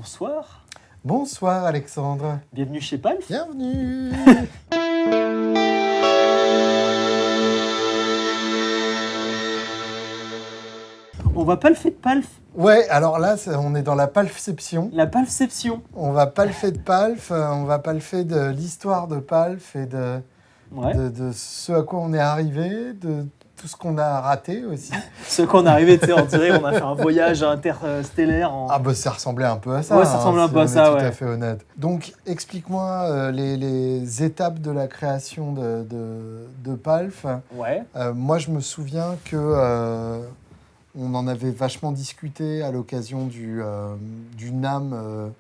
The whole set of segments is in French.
Bonsoir, Bonsoir Alexandre. bienvenue chez Palf. Bienvenue. On va palfer de Palf, Ouais, alors là, on est dans la palfception. la Palfception. On va palfer de Palf, on va palfer de l'histoire de Palf et de Ouais. de ce à quoi on est arrivé, de tout ce qu'on a raté aussi. Ce qu'on est arrivé, tu sais, on dirait on a fait un voyage interstellaire. Ah bah ça ressemblait un peu à ça. Ouais, ça ressemblait un si peu à on ça, est ouais. tout à fait honnête. Donc, explique-moi les étapes de la création de Palf. Ouais. Moi, je me souviens que on en avait vachement discuté à l'occasion du NAM,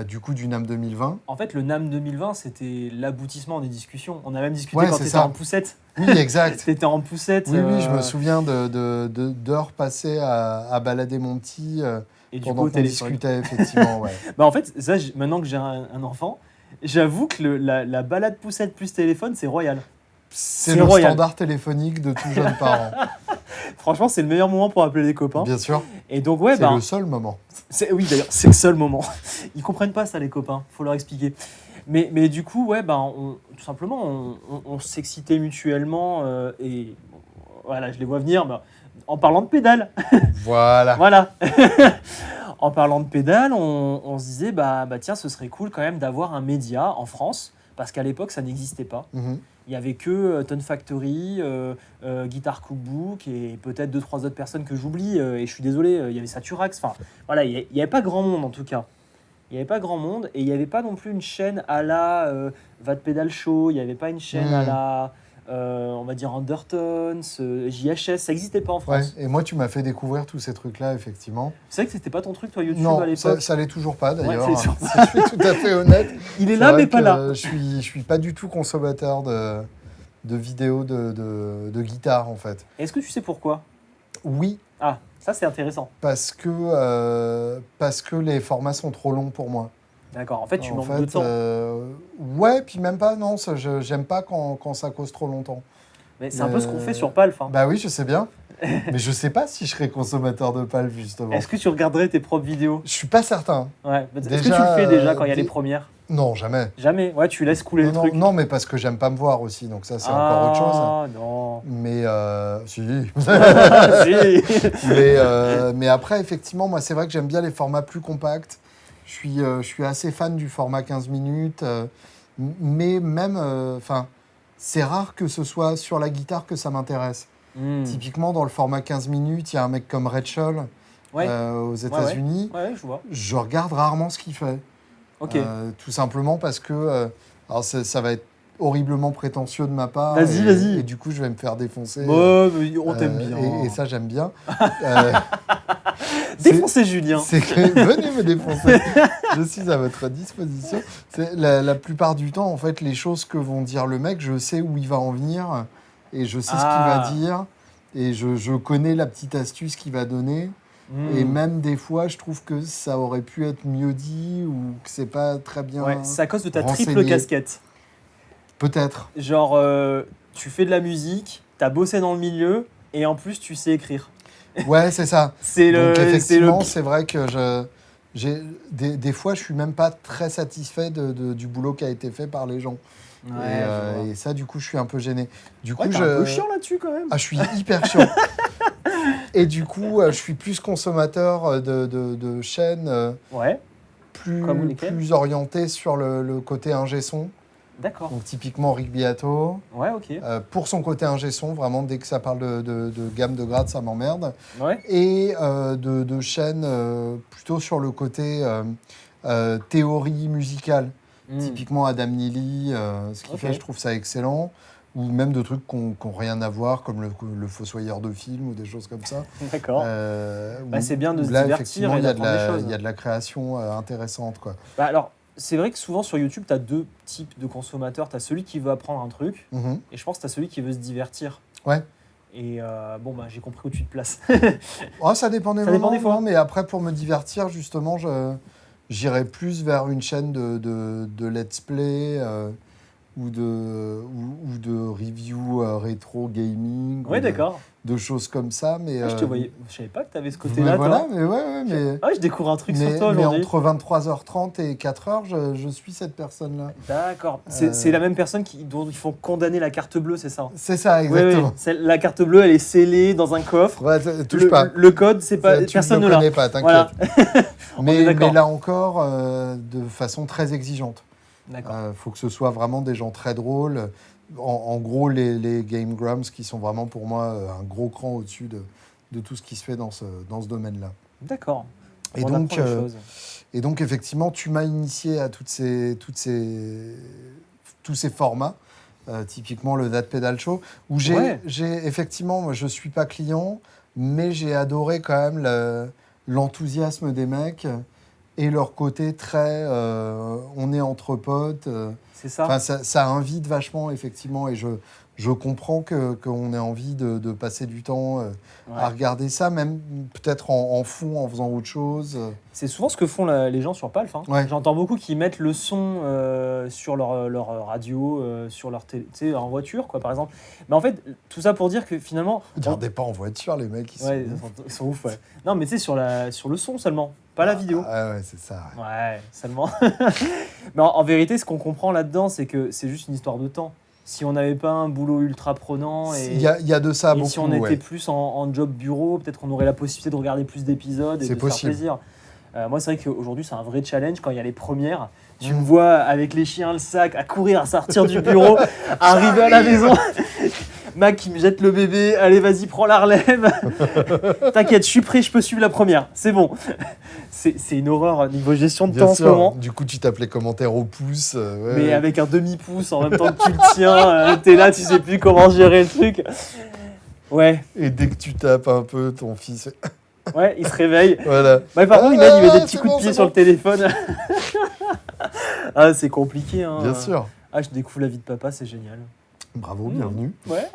du NAM 2020. En fait, le NAM 2020, c'était l'aboutissement des discussions. On a même discuté Ouais, quand c'est t'étais ça. en poussette. Oui, exact. T'étais en poussette. Oui, je me souviens d'heures passées à balader mon petit Et du pendant coup, au qu'on téléphone. discutait, effectivement. Ouais. Bah en fait, ça, maintenant que j'ai un enfant, j'avoue que la balade poussette plus téléphone, c'est royal. C'est C'est le royal. standard téléphonique de tout jeune parent. Franchement, c'est le meilleur moment pour appeler les copains. Bien sûr, Et donc, ouais, c'est le seul moment. Oui, d'ailleurs, c'est le seul moment. Ils comprennent pas ça, les copains. Faut leur expliquer. Mais du coup, ouais, tout simplement, on s'excitait mutuellement. Et bon, voilà, je les vois venir. En parlant de pédale. Voilà. Voilà. En parlant de pédale, on se disait, tiens, ce serait cool quand même d'avoir un média en France. Parce qu'à l'époque, ça n'existait pas. Mhm. Il n'y avait que Tone Factory, Guitar Cookbook et peut-être 2-3 autres personnes que j'oublie. Et je suis désolé, il y avait Saturax. Enfin, voilà, il n'y avait pas grand monde en tout cas. Il n'y avait pas grand monde et il n'y avait pas non plus une chaîne à la Vat Pedal Show. Il n'y avait pas une chaîne à la, on va dire, Undertones, JHS. Ça n'existait pas en Ouais. France. Et moi, tu m'as fait découvrir tous ces trucs-là, effectivement. C'est vrai que c'était pas ton truc, toi, YouTube, Non, à l'époque. ça l'est toujours pas, d'ailleurs. Ouais, c'est sûr. Si je suis tout à fait honnête. Il est C'est là, vrai mais pas que là. Je suis pas du tout consommateur de vidéos de guitare, en fait. Est-ce que tu sais pourquoi? Oui, Ah, ça, c'est intéressant. parce que les formats sont trop longs pour moi. D'accord. En fait, tu En manques fait, de temps. ouais, puis même pas, non, j'aime pas quand ça cause trop longtemps. Mais c'est un peu ce qu'on fait sur Palf. Hein. Bah oui, je sais bien. Mais je sais pas si je serais consommateur de Palf, justement. Est-ce que tu regarderais tes propres vidéos? Je suis pas certain. Ouais. Est-ce que tu Déjà, le fais déjà quand il y a les premières? Non, jamais. Jamais. Ouais, tu laisses couler le Non, truc. non, mais parce que j'aime pas me voir aussi, donc ça, c'est encore autre chose. Ah non. Mais si. Si. Mais après, effectivement, moi, c'est vrai que j'aime bien les formats plus compacts. Je suis assez fan du format 15 minutes. Mais même, c'est rare que ce soit sur la guitare que ça m'intéresse. Typiquement, dans le format 15 minutes, il y a un mec comme Rachel Ouais. aux États-Unis. Ouais, je vois. Je regarde rarement ce qu'il fait. Ok. Tout simplement parce que alors ça va être horriblement prétentieux de ma part. Vas-y. Et du coup, je vais me faire défoncer. Mais on t'aime bien. Et ça, j'aime bien. Euh, Défoncez Julien. c'est que venez me défoncer. Je suis à votre disposition. C'est la plupart du temps, en fait, les choses que vont dire le mec, je sais où il va en venir et je sais ce qu'il va dire et je connais la petite astuce qu'il va donner. Et même des fois, je trouve que ça aurait pu être mieux dit ou que c'est pas très bien. Ouais, c'est à cause de ta renseigné. triple casquette. Peut-être. Genre, tu fais de la musique, t'as bossé dans le milieu et en plus tu sais écrire. Ouais, c'est ça. C'est Donc effectivement, le. c'est vrai que des fois, je suis même pas très satisfait du boulot qui a été fait par les gens. Ouais, je vois. Et ça, du coup, je suis un peu gêné. Du coup, Ouais, t'es un peu chiant là-dessus quand même. Ah, je suis hyper chiant. Et du coup, je suis plus consommateur de chaînes Ouais, comme lesquelles plus orientées sur le côté ingé son. d'accord. Donc typiquement Rick Beato. Ouais, ok. Pour son côté ingé son, vraiment, dès que ça parle de gamme de grade, ça m'emmerde. Ouais. Et de chaînes plutôt sur le côté théorie musicale. Typiquement Adam Neely, ce qu'il fait, je trouve ça excellent. Ou même de trucs qui n'ont rien à voir, comme le Fossoyeur de film ou des choses comme ça. D'accord. Où- c'est bien de où se là, divertir effectivement, et il y a d'apprendre des choses. il y a de la création intéressante, quoi. Alors, c'est vrai que souvent sur YouTube, tu as deux types de consommateurs. Tu as celui qui veut apprendre un truc Mhm. et je pense que tu as celui qui veut se divertir. Ouais. Et j'ai compris où tu te places. Oh, ça dépend des Ça dépend moments, des fois. non, mais après, pour me divertir, justement, j'irais plus vers une chaîne de let's play ou de review rétro gaming, Ouais, d'accord. de choses comme ça. Mais, Je te voyais. Je savais pas que tu avais ce mais côté-là, voilà, toi. mais ouais, mais, Ah, je découvre un truc sur toi mais aujourd'hui. entre 23h30 et 4h, je suis cette personne-là. D'accord. C'est la même personne dont ils font condamner la carte bleue, c'est ça? C'est ça, exactement. La carte bleue, elle est scellée dans un coffre. Ouais, touche pas. Le code, c'est pas. Tu Personne ne ne le l'a. connais pas, t'inquiète. Voilà. mais d'accord. là encore, de façon très exigeante. D'accord. Faut que ce soit vraiment des gens très drôles. En gros, les Game Grumps qui sont vraiment pour moi un gros cran au-dessus de tout ce qui se fait dans ce domaine-là. D'accord. Et On donc, apprend des choses. et donc, effectivement, tu m'as initié à tous ces formats, typiquement le That Pedal Show, où effectivement, moi, je ne suis pas client, mais j'ai adoré quand même l'enthousiasme des mecs et leur côté très on est entre potes. C'est ça. Ça invite vachement, effectivement, et je comprends qu'on ait envie de passer du temps à regarder ça, même peut-être en fond, en faisant autre chose. C'est souvent ce que font les gens sur Palf. Hein. Ouais. J'entends beaucoup qui mettent le son sur leur radio, sur leur télé, tu sais, en voiture, quoi, par exemple. Mais en fait, tout ça pour dire que finalement... Regardez pas en voiture, les mecs, ils sont ouf, ouais. Non, mais tu sais, sur le son seulement, pas la vidéo. Ouais, c'est ça. Ouais, seulement. Mais en vérité, ce qu'on comprend là-dedans, c'est que c'est juste une histoire de temps. Si on n'avait pas un boulot ultra prenant il y a de ça beaucoup. Si on était plus en job bureau, peut-être qu'on aurait la possibilité de regarder plus d'épisodes et de faire plaisir. Moi, c'est vrai qu'aujourd'hui, c'est un vrai challenge quand il y a les premières. Tu me vois avec les chiens, le sac, à courir, à sortir du bureau, à arriver à la maison. Mac qui me jette le bébé. Allez, vas-y, prends la relève. T'inquiète, je suis prêt, je peux suivre la première. C'est bon. C'est une horreur niveau gestion de temps en ce moment. Du coup, tu tapes les commentaires au pouce. Mais avec un demi-pouce en même temps que tu le tiens. T'es là, tu sais plus comment gérer le truc. Ouais. Et dès que tu tapes un peu, ton fils... Ouais, il se réveille. Voilà. Ouais, par contre, il met des petits coups de pied sur le téléphone. Ah, c'est compliqué. Hein. Bien sûr. Ah, je découvre la vie de papa, c'est génial. Bravo, bienvenue. Ouais.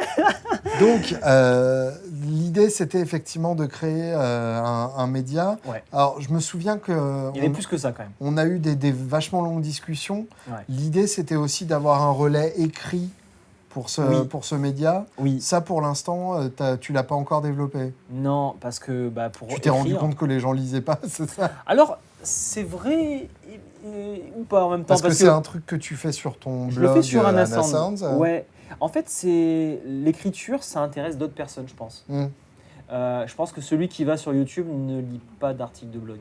Donc, l'idée, c'était effectivement de créer un média. Ouais. Alors, je me souviens que... Il y avait plus que ça, quand même. On a eu des vachement longues discussions. Ouais. L'idée, c'était aussi d'avoir un relais écrit pour ce média. Oui. Ça, pour l'instant, tu l'as pas encore développé. Non, parce que pour tu t'es rendu compte que les gens lisaient pas, c'est ça? Alors, c'est vrai ou pas en même temps. Parce que c'est un truc que tu fais sur ton blog. Je le fais sur Anasound. Ouais. En fait, l'écriture, ça intéresse d'autres personnes, je pense. Je pense que celui qui va sur YouTube ne lit pas d'articles de blog.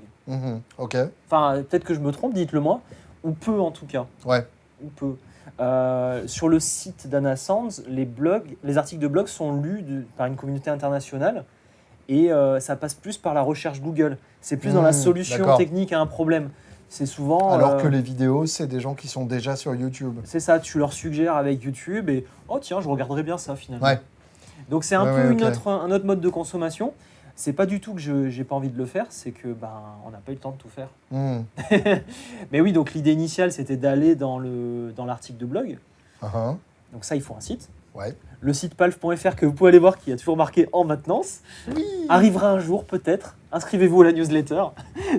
Ok. Enfin, peut-être que je me trompe, dites-le moi. Ou peu, en tout cas. Ouais. Ou peu. Sur le site d'Anasound, les articles de blog sont lus par une communauté internationale et ça passe plus par la recherche Google. C'est plus dans la solution technique à un problème. C'est souvent... Alors que les vidéos, c'est des gens qui sont déjà sur YouTube. C'est ça, tu leur suggères avec YouTube et « Oh tiens, je regarderais bien ça finalement ouais. ». Donc c'est un peu un autre mode de consommation. C'est pas du tout que j'ai pas envie de le faire, c'est que on n'a pas eu le temps de tout faire. Mais oui, donc l'idée initiale, c'était d'aller dans l'article de blog. Donc ça, il faut un site. Ouais. Le site palf.fr que vous pouvez aller voir, qui a toujours marqué en maintenance. Oui. Arrivera un jour, peut-être. Inscrivez-vous à la newsletter.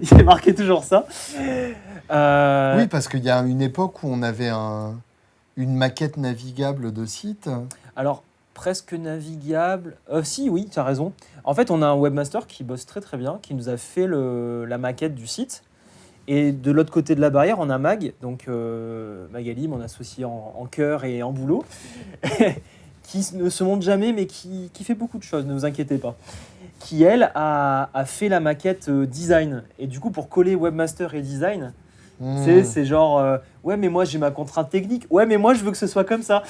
Il est marqué toujours ça. Oui, parce qu'il y a une époque où on avait une maquette navigable de site. Alors, presque navigable. Si, oui, tu as raison. En fait, on a un webmaster qui bosse très très bien, qui nous a fait la maquette du site. Et de l'autre côté de la barrière, on a Mag, donc Magali, mon associé en cœur et en boulot, qui ne se montre jamais, mais qui fait beaucoup de choses, ne vous inquiétez pas. Qui, elle, a fait la maquette design. Et du coup, pour coller webmaster et design, c'est genre, ouais, mais moi, j'ai ma contrainte technique. Ouais, mais moi, je veux que ce soit comme ça.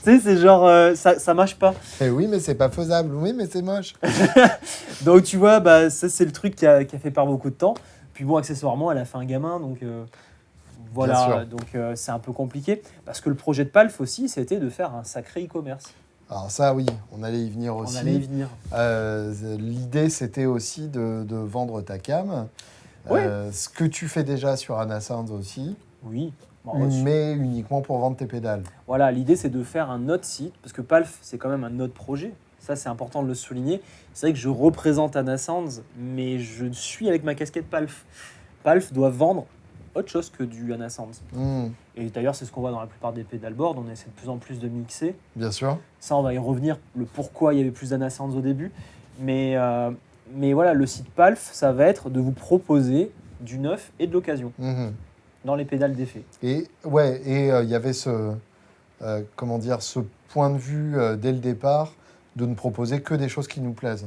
C'est genre, ça marche pas. Et oui, mais c'est pas faisable. Oui, mais c'est moche. Donc, tu vois, ça, c'est le truc qui a fait perdre beaucoup de temps. Puis bon, accessoirement, elle a fait un gamin, donc voilà, donc c'est un peu compliqué. Parce que le projet de Palf aussi, c'était de faire un sacré e-commerce. Alors ça, oui, on allait y venir aussi. On allait y venir. L'idée, c'était aussi de vendre ta cam. Ouais. Ce que tu fais déjà sur Anasound aussi. Oui. Mais uniquement pour vendre tes pédales. Voilà, l'idée, c'est de faire un autre site, parce que Palf, c'est quand même un autre projet. Ça, c'est important de le souligner. C'est vrai que je représente Anasound, mais je suis avec ma casquette Palf. Palf doit vendre autre chose que du Anasounds. Mhm. Et d'ailleurs, c'est ce qu'on voit dans la plupart des pedalboards. On essaie de plus en plus de mixer. Bien sûr. Ça, on va y revenir, le pourquoi il y avait plus d'Anasounds au début. Mais voilà, le site Palf, ça va être de vous proposer du neuf et de l'occasion Mhm. dans les pédales d'effet. Et il y avait ce point de vue dès le départ de ne proposer que des choses qui nous plaisent.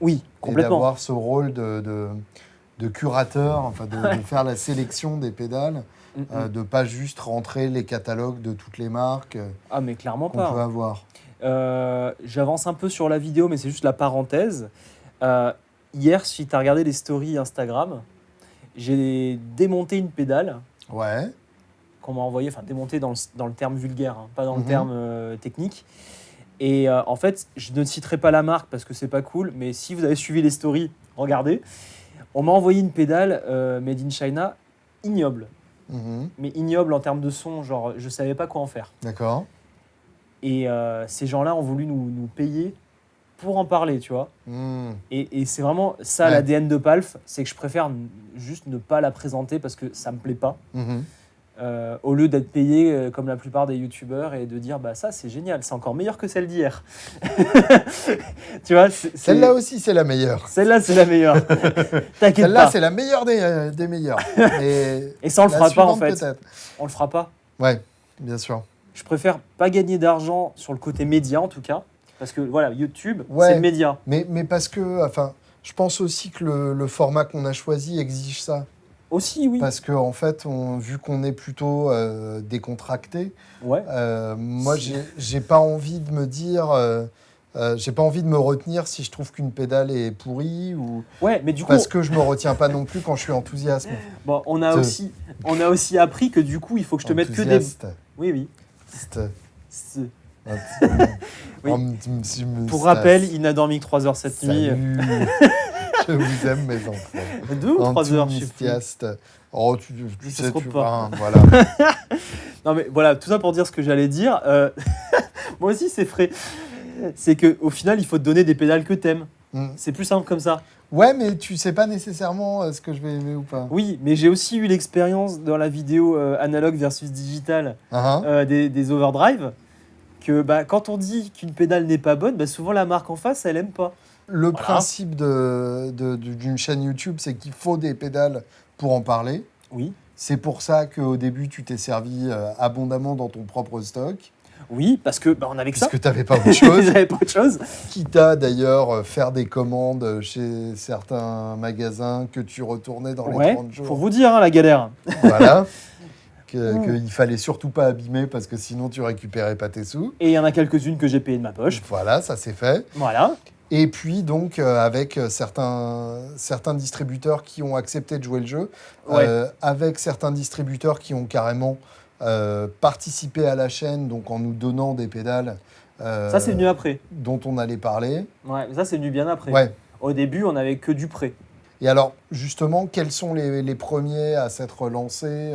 Oui, Et complètement. d'avoir ce rôle de curateur, enfin de faire la sélection des pédales, de pas juste rentrer les catalogues de toutes les marques Ah, mais clairement qu'on pas. peut avoir. J'avance un peu sur la vidéo, mais c'est juste la parenthèse. Hier, si tu as regardé les stories Instagram, j'ai démonté une pédale Ouais. qu'on m'a envoyée, enfin démonté dans le terme vulgaire, hein, pas dans le Mhm. terme technique. Et en fait, je ne citerai pas la marque parce que c'est pas cool, mais si vous avez suivi les stories, regardez. On m'a envoyé une pédale made in China ignoble. Mhm. Mais ignoble en termes de son, genre je savais pas quoi en faire. D'accord. Et ces gens-là ont voulu nous payer pour en parler, tu vois. Mhm. Et c'est vraiment ça Ouais. l'ADN de Palf, c'est que je préfère juste ne pas la présenter parce que ça me plaît pas. Mhm. Au lieu d'être payé comme la plupart des youtubeurs et de dire bah ça c'est génial, c'est encore meilleur que celle d'hier. Tu vois, Celle-là aussi, c'est la meilleure. Celle-là c'est la meilleure. T'inquiète Celle-là, pas. c'est la meilleure des meilleures. Et ça on le la fera pas en suivante, fait. peut-être. On le fera pas. Ouais, bien sûr. Je préfère pas gagner d'argent sur le côté média en tout cas, parce que voilà YouTube Ouais. c'est le média. Mais parce que, enfin, je pense aussi que le format qu'on a choisi exige ça. Aussi oui. Parce que en fait, vu qu'on est plutôt décontracté, Ouais. moi, j'ai pas envie de me dire, j'ai pas envie de me retenir si je trouve qu'une pédale est pourrie ou Ouais, mais du coup parce que je me retiens pas non plus quand je suis enthousiaste. bon, on a aussi appris que du coup il faut que je te mette que des Enthousiaste. oui. C'est- Oui. Pour rappel, il n'a dormi que 3 heures cette nuit. Salut. Je vous aime, mes enfants. 2 ou 3 heures, je sais plus. Enthousiaste. Oh, tu Je sais, sais tu pas. vois, voilà. Non mais voilà, tout ça pour dire ce que j'allais dire. Moi aussi c'est frais. C'est qu'au final, il faut te donner des pédales que t'aimes. Mm. C'est plus simple comme ça. Ouais, mais tu sais pas nécessairement ce que je vais aimer ou pas. Oui, mais j'ai aussi eu l'expérience dans la vidéo analogue versus digital Hein, des overdrive que bah, quand on dit qu'une pédale n'est pas bonne, bah, souvent la marque en face, elle aime pas. Le Voilà. principe d'une chaîne YouTube, c'est qu'il faut des pédales pour en parler. Oui. C'est pour ça qu'au début, tu t'es servi abondamment dans ton propre stock, Oui, parce que bah, on avait que ça. puisque tu n'avais pas autre chose. J'avais pas autre chose. Quitte à d'ailleurs faire des commandes chez certains magasins que tu retournais dans les Ouais, 30 jours. pour vous dire hein, la galère. Voilà. Qu'il fallait surtout pas abîmer parce que sinon tu récupérais pas tes sous. Et il y en a quelques-unes que j'ai payées de ma poche. Voilà, ça c'est fait. Voilà. Et puis donc avec certains distributeurs qui ont accepté de jouer le jeu, Ouais. avec certains distributeurs qui ont carrément participé à la chaîne, donc en nous donnant des pédales Ça, c'est venu après. dont on allait parler. Ouais, ça, c'est venu bien après. Ouais. Au début, on avait que du prêt. Et alors justement, quels sont les premiers à s'être lancés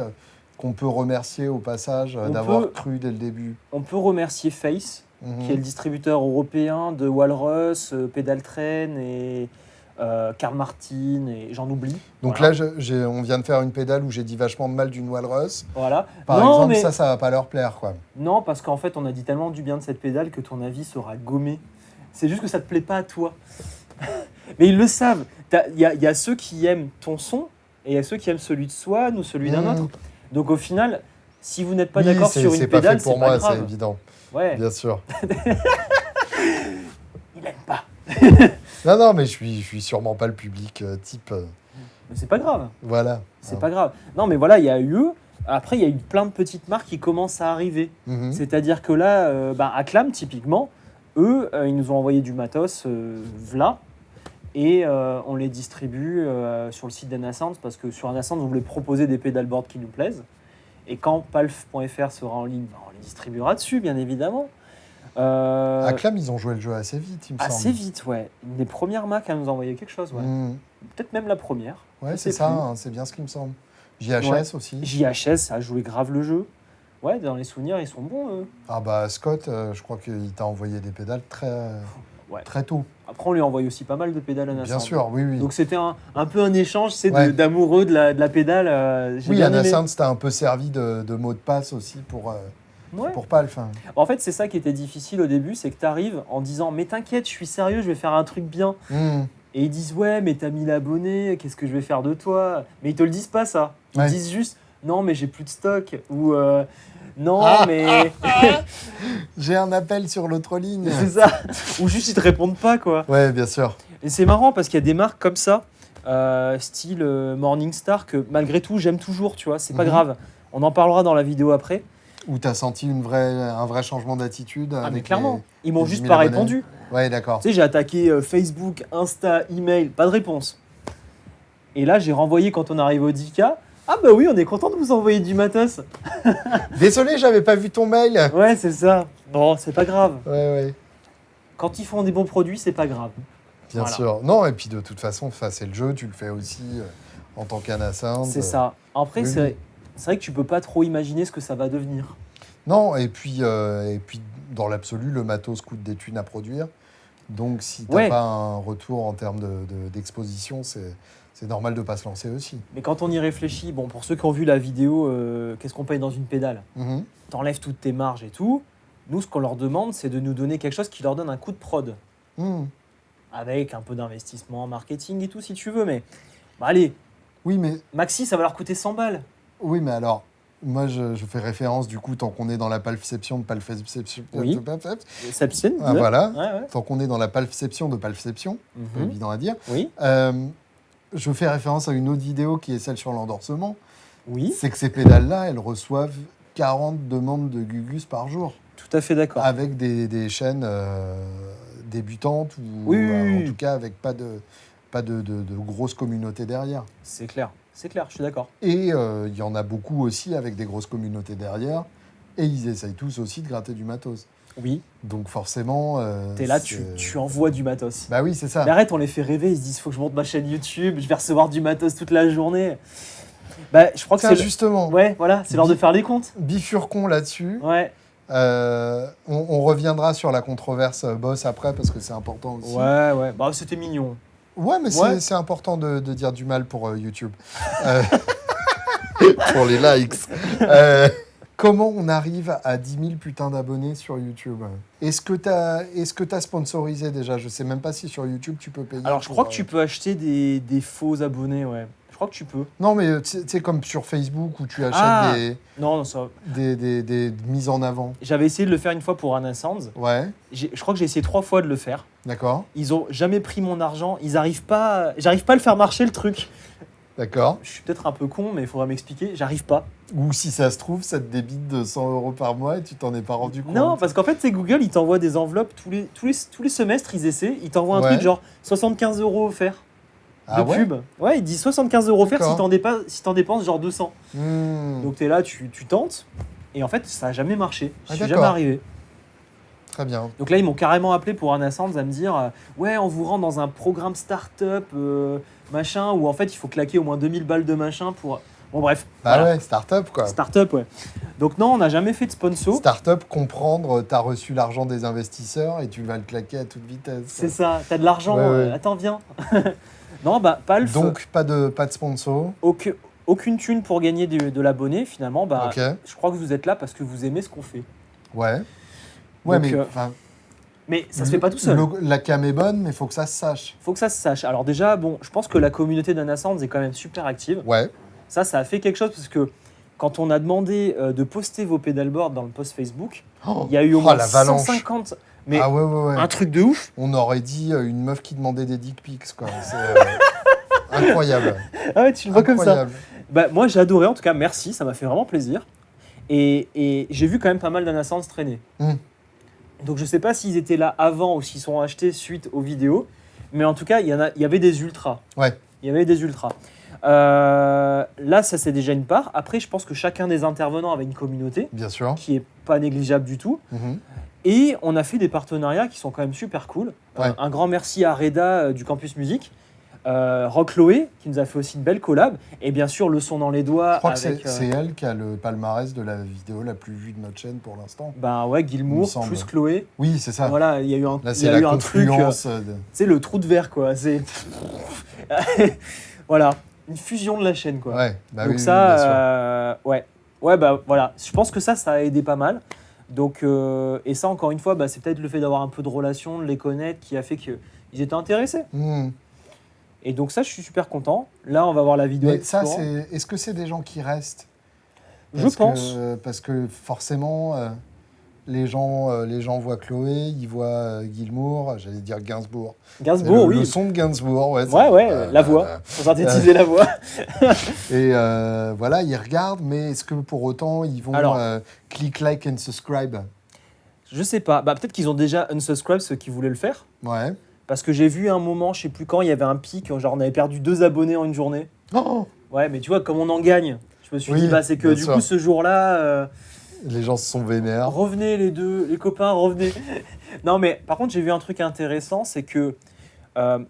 qu'on peut remercier au passage d'avoir cru dès le début? On peut remercier Face, Mhm. qui est le distributeur européen de Walrus, Pedaltrain et Karl Martin, et j'en oublie. Donc Voilà. là, on vient de faire une pédale où j'ai dit vachement de mal d'une Walrus. Voilà. Par Non, exemple, mais... ça va pas leur plaire, quoi. Non, parce qu'en fait, on a dit tellement du bien de cette pédale que ton avis sera gommé. C'est juste que ça te plaît pas à toi. Mais ils le savent. Il y a ceux qui aiment ton son et il y a ceux qui aiment celui de Swan ou celui d'un Mmh. autre. Donc au final, si vous n'êtes pas Oui, d'accord c'est- sur une c'est pas pédale, fait pour c'est moi, pas c'est grave. évident. Ouais, Bien sûr. il aime pas. Non, mais je suis sûrement pas le public type. Mais c'est pas grave. Voilà. C'est pas grave. Non, mais voilà, il y a eu eux. Après, il y a eu plein de petites marques qui commencent à arriver. Mhm. C'est-à-dire que là, Acclam, typiquement, eux, ils nous ont envoyé du matos, v'là, et on les distribue sur le site d'Anasounds, parce que sur Anasounds, on voulait proposer des pédalboards qui nous plaisent. Et quand palf.fr sera en ligne, on les distribuera dessus, bien évidemment. Acclam, ils ont joué le jeu assez vite, il me Assez semble. vite, ouais. Une des premières marques à nous envoyer quelque chose, ouais. Mhm. Peut-être même la première. Ouais, Je c'est sais ça, plus. hein, c'est bien ce qui me semble. JHS Ouais. aussi. JHS, ça a joué grave le jeu. Ouais, dans les souvenirs, ils sont bons, eux. Ah bah Scott, je crois qu'il t'a envoyé des pédales très. Ouais. très tôt. Après, on lui a envoyé aussi pas mal de pédales à Nascent. Bien sûr, oui, oui. Donc c'était un peu un échange, Ouais. d'amoureux de la pédale. J'ai Oui, bien Anna aimé. Sound, c'était un peu servi de mot de passe aussi pour Ouais. Palf. En fait, c'est ça qui était difficile au début, c'est que tu arrives en disant mais t'inquiète, je suis sérieux, je vais faire un truc bien. Et ils disent ouais, mais t'as 1000 abonnés, qu'est-ce que je vais faire de toi? Mais ils te le disent pas ça. Ils Ouais. disent juste non, mais j'ai plus de stock ou non, Ah, mais J'ai un appel sur l'autre ligne. c'est ça. Ou juste ils te répondent pas quoi. Ouais, bien sûr. Et c'est marrant parce qu'il y a des marques comme ça, style Morningstar, que malgré tout j'aime toujours, tu vois, c'est pas Mhm. grave. On en parlera dans la vidéo après. Où tu as senti un vrai changement d'attitude. Ah mais avec clairement, ils m'ont les juste 10 000 pas abonnés. répondu. Ouais, d'accord. Tu sais, j'ai attaqué Facebook, Insta, email, pas de réponse. Et là, j'ai renvoyé quand on arrive au 10K. Ah bah oui, on est content de vous envoyer du matos. Désolé, j'avais pas vu ton mail. Ouais, c'est ça. Bon, c'est pas grave. Ouais, ouais. Quand ils font des bons produits, c'est pas grave. Bien Voilà. sûr. Non, et puis de toute façon, c'est le jeu, tu le fais aussi en tant qu'Anna Sound. C'est ça. Après, oui, c'est vrai que tu peux pas trop imaginer ce que ça va devenir. Non, et puis dans l'absolu, le matos coûte des thunes à produire. Donc si t'as Ouais. pas un retour en termes d'exposition, c'est normal de pas se lancer aussi. Mais quand on y réfléchit, bon, pour ceux qui ont vu la vidéo, qu'est-ce qu'on paye dans une pédale? Mhm. T'enlèves toutes tes marges et tout. Nous, ce qu'on leur demande, c'est de nous donner quelque chose qui leur donne un coup de prod. Mhm. Avec un peu d'investissement en marketing et tout, si tu veux. Mais bah, allez, Oui, mais maxi, ça va leur coûter 100 balles. alors, moi je fais référence du coup, tant qu'on est dans la palfception de palfception. Oui. Sepsen, Ah, voilà. Ouais, ouais. Tant qu'on est dans la palfception de palfception, c'est Mhm. évident à dire. Oui, Je fais référence à une autre vidéo qui est celle sur l'endorsement. oui, C'est que ces pédales-là, elles reçoivent 40 demandes de Gugus par jour, tout à fait d'accord. avec des chaînes débutantes ou Oui, oui, en oui. tout cas avec pas de grosses communautés derrière. C'est clair, je suis d'accord. Et il y en a beaucoup aussi avec des grosses communautés derrière. Et ils essayent tous aussi de gratter du matos. Oui, Donc forcément... t'es là, c'est- tu envoies du matos. Bah oui, c'est ça. Mais arrête, on les fait rêver, ils se disent faut que je monte ma chaîne YouTube, je vais recevoir du matos toute la journée. Bah, je crois que Tiens, c'est justement, Ouais, voilà, c'est l'heure de faire les comptes. bifurquons là-dessus. Ouais, On reviendra sur la controverse Boss après parce que c'est important aussi. ouais, bah c'était mignon. Ouais, mais Ouais. c'est important de dire du mal pour YouTube. Pour les likes. Comment on arrive à 10 000 putains d'abonnés sur YouTube? Est-ce que t'as sponsorisé déjà? Je sais même pas si sur YouTube tu peux payer. Alors, je crois que tu peux acheter des faux abonnés, ouais. Je crois que tu peux. Non, mais tu sais, comme sur Facebook où tu achètes Ah. Non, ça. des mises en avant. J'avais essayé de le faire une fois pour Anna Sounds. Ouais, Je crois que j'ai essayé 3 fois de le faire. d'accord, Ils ont jamais pris mon argent. J'arrive pas à le faire marcher le truc. d'accord. Je suis peut-être un peu con, mais il faudra m'expliquer. J'arrive pas. Ou si ça se trouve, ça te débite de 100 € par mois et tu t'en es pas rendu compte. Non, parce qu'en fait, c'est Google, ils t'envoient des enveloppes tous les semestres, ils essaient. Ils t'envoient un Ouais. truc genre 75 € offerts Ah de ouais. pub. Ouais, ils disent 75 € offerts D'accord. si t'en dépenses genre 200. Donc t'es là, tu tentes. Et en fait, ça a jamais marché. Je Ah, suis d'accord. jamais arrivé. Très bien. Donc là, ils m'ont carrément appelé pour Anna Sounds à me dire ouais, on vous rend dans un programme start-up, machin, où en fait, il faut claquer au moins 2000 balles de machin pour. Bon, bref. Bah voilà. ouais, start-up quoi. Start-up, ouais. Donc, non, on n'a jamais fait de sponsor. Start-up, comprendre, t'as reçu l'argent des investisseurs et tu vas le claquer à toute vitesse. C'est ça, t'as de l'argent, Ouais, ouais. attends, viens. Non, bah, Palf, Donc pas de sponsor. aucune thune pour gagner de l'abonné, finalement. Bah, Ok. je crois que vous êtes là parce que vous aimez ce qu'on fait. Ouais. Ouais, Donc, mais Mais ça se fait pas tout seul. La cam est bonne, mais il faut que ça se sache. Faut que ça se sache. Alors déjà, bon, je pense que la communauté d'Anna Sounds est quand même super active. Ouais. Ça a fait quelque chose parce que quand on a demandé de poster vos pedalboards dans le post Facebook, Oh, il y a eu au moins l'avalanche. 150. Mais Ah ouais. un truc de ouf. On aurait dit une meuf qui demandait des dick pics, quoi. C'est incroyable. Ah ouais, tu le vois comme ça. Incroyable. Bah, moi, j'ai adoré. En tout cas, merci. Ça m'a fait vraiment plaisir. Et j'ai vu quand même pas mal d'Anna Sounds traîner. Mm. Donc, je sais pas s'ils étaient là avant ou s'ils sont achetés suite aux vidéos. Mais en tout cas, il y avait des ultras. Ouais. Il y avait des ultras. Là, ça c'est déjà une part. Après, je pense que chacun des intervenants avait une communauté Bien sûr. qui est pas négligeable du tout. Mhm. Et on a fait des partenariats qui sont quand même super cool. Ouais. Un grand merci à Reda du Campus Musique. Rock Chloé, qui nous a fait aussi une belle collab. Et bien sûr, le son dans les doigts. Je crois avec, que c'est elle qui a le palmarès de la vidéo la plus vue de notre chaîne pour l'instant. Ben ouais, Il me Gilmour semble. plus Chloé. Oui, c'est ça. Voilà, il y a eu un, Là, il y c'est a la eu un truc. confluence. C'est le trou de verre, quoi. C'est. Voilà, une fusion de la chaîne, quoi. Ouais, bah Donc oui, ça, oui, bien sûr. ouais, bah voilà. Je pense que ça a aidé pas mal. Donc, et ça, encore une fois, bah, c'est peut-être le fait d'avoir un peu de relation, de les connaître, qui a fait qu'ils étaient intéressés. Et donc ça, je suis super content. Là, on va voir la vidéo. Mais avec ça, Florent. est-ce que c'est des gens qui restent? Je pense. Parce que forcément, les gens voient Chloé, ils voient Gilmour, j'allais dire Gainsbourg. Gainsbourg, oui. Le son de Gainsbourg, ouais. La voix, pour synthétiser la voix. Et voilà, ils regardent, mais est-ce que pour autant, ils vont Alors, click, like and subscribe? Je sais pas. Bah, peut-être qu'ils ont déjà unsubscribe ceux qui voulaient le faire. Ouais. Parce que j'ai vu un moment, je sais plus quand, il y avait un pic, genre on avait perdu 2 abonnés en une journée. Oh, Ouais, mais tu vois, comme on en gagne, je me suis dit, bah, c'est que bien du sûr. coup, ce jour-là, les gens se sont vénères. revenez les copains, revenez. Non, mais par contre, j'ai vu un truc intéressant, c'est que, tu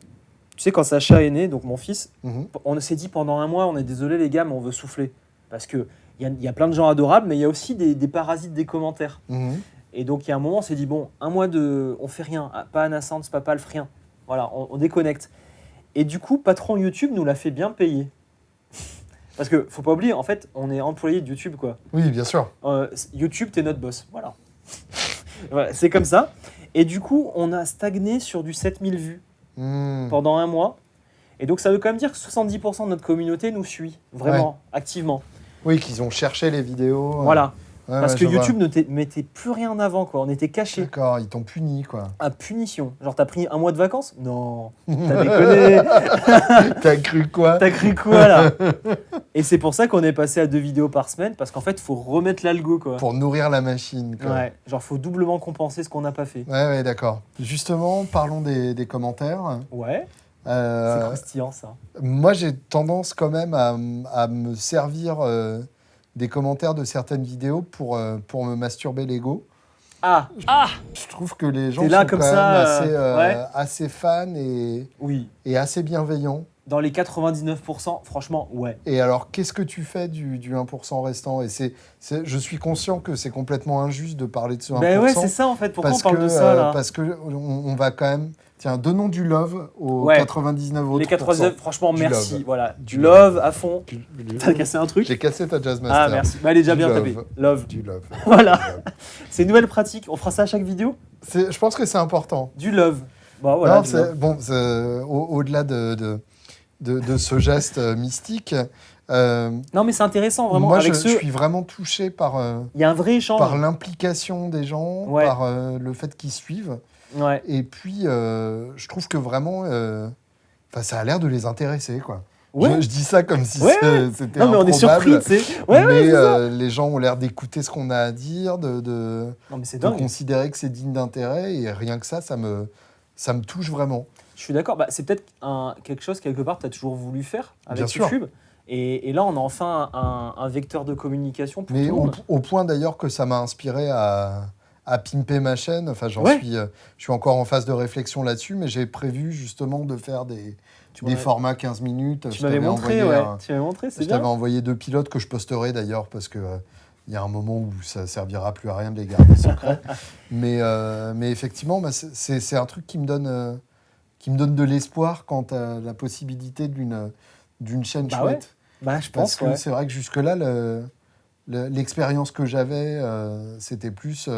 sais, quand Sacha est né, donc mon fils, Mhm. on s'est dit pendant un mois, on est désolé les gars, mais on veut souffler. Parce qu'il y a plein de gens adorables, mais il y a aussi des parasites des commentaires. Mhm. Et donc, il y a un moment, on s'est dit, bon, un mois on fait rien. Pas Anna Sands, pas Palf, rien. Voilà, on déconnecte. Et du coup, patron YouTube nous l'a fait bien payer. Parce que, faut pas oublier, en fait, on est employé de YouTube, quoi. Oui, bien sûr. YouTube, t'es notre boss. Voilà. Voilà, c'est comme ça. Et du coup, on a stagné sur du 7000 vues pendant un mois. Et donc, ça veut quand même dire que 70% de notre communauté nous suit, vraiment, activement. Oui, qu'ils ont cherché les vidéos. Voilà. Ouais, Parce ouais, que je vois. YouTube ne mettait plus rien en avant, quoi. On était cachés. D'accord, ils t'ont puni, quoi. À punition. Genre, t'as pris un mois de vacances? Non. T'as déconné. T'as cru quoi? T'as cru quoi, là? Et c'est pour ça qu'on est passé à 2 vidéos par semaine, parce qu'en fait, faut remettre l'algo, quoi. Pour nourrir la machine, quoi. Ouais. Genre, faut doublement compenser ce qu'on n'a pas fait. Ouais, d'accord. Justement, parlons des commentaires. Ouais. C'est Euh, croustillant, ça. moi, j'ai tendance quand même à me servir des commentaires de certaines vidéos pour me masturber l'ego. Ah! Je trouve que les gens T'es là sont comme quand ça, même ouais. assez fans Oui. et assez bienveillants. Dans les 99%, franchement, ouais. Et alors, qu'est-ce que tu fais du 1% restant? Et je suis conscient que c'est complètement injuste de parler de ce 1%. Ben ouais, c'est ça, en fait. Pourquoi on parce parle que, de ça, là? Parce qu'on va quand même... Tiens, donnons du love aux Ouais. 99 autres. Les 99, franchement, Du merci. love. Voilà. Du love à fond. Du- T'as cassé un truc? J'ai cassé ta Jazz Master. Ah, merci. Bah, elle est déjà Du bien love. tapée. Love. Du love. Voilà. Du love. C'est une nouvelle pratique. On fera ça à chaque vidéo? Je pense que c'est important. Du love. Bon, voilà. Non, du love. au-delà de ce geste mystique, Non, mais c'est intéressant, vraiment. moi, avec je ceux, suis vraiment touché par il y a un vrai échange. l'implication des gens, Ouais. par le fait qu'ils suivent. Ouais. Et puis, je trouve que vraiment, ça a l'air de les intéresser, quoi. Ouais. Je dis ça comme si Ouais, c'était Non, mais on est surpris, improbable, tu sais. Ouais, mais c'est ça. les gens ont l'air d'écouter ce qu'on a à dire, de Non, mais c'est de dingue. considérer que c'est digne d'intérêt, et rien que ça me touche vraiment. Je suis d'accord. Bah, c'est peut-être quelque chose, quelque part, tu as toujours voulu faire avec Bien sûr. YouTube. Et là, on a enfin un vecteur de communication pour Mais tout le monde. au point d'ailleurs que ça m'a inspiré à pimper ma chaîne. Enfin, Ouais. je suis encore en phase de réflexion là-dessus, mais j'ai prévu justement de faire des m'avais- formats 15 minutes. Tu Je m'avais t'avais montré, envoyé ouais. Tu m'avais montré, c'est je t'avais bien. envoyé 2 pilotes que je posterai d'ailleurs parce que il y a un moment où ça servira plus à rien de les garder secrets. mais effectivement, bah, c'est un truc qui me donne de l'espoir quant à la possibilité d'une chaîne Bah chouette. Bah, je Parce pense, que ouais. c'est vrai que jusque-là, l'expérience que j'avais, c'était plus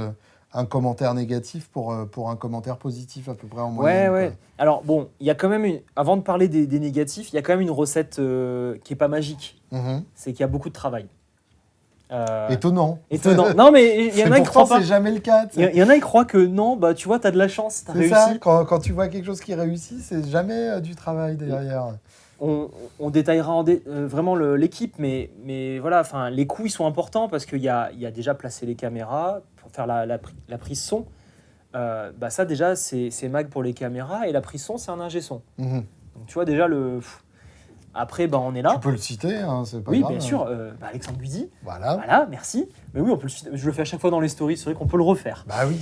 un commentaire négatif pour un commentaire positif à peu près en moyenne. Ouais, ouais. quoi. Alors, bon, il y a quand même avant de parler des négatifs, il y a quand même une recette qui est pas magique. Mhm. C'est qu'il y a beaucoup de travail. Étonnant. Étonnant. Non, mais il y en a qui pourtant, croient pas. c'est jamais le cas. tu sais. Il y en a qui croient que non, bah tu vois, t'as de la chance, t'as C'est réussi. ça, quand tu vois quelque chose qui réussit, c'est jamais du travail derrière. On détaillera vraiment l'équipe, mais voilà, enfin, les coûts ils sont importants parce qu'il y a déjà placé les caméras pour faire la prise son. Bah ça déjà c'est Mag pour les caméras et la prise son c'est un ingé son. Mhm. Donc tu vois déjà après bah on est là. Tu peux le citer, hein, c'est pas Oui, grave. bien sûr. Bah, Alexandre Guidi. Voilà. Voilà, merci. Mais oui, on peut je le fais à chaque fois dans les stories. C'est vrai qu'on peut le refaire. Bah oui.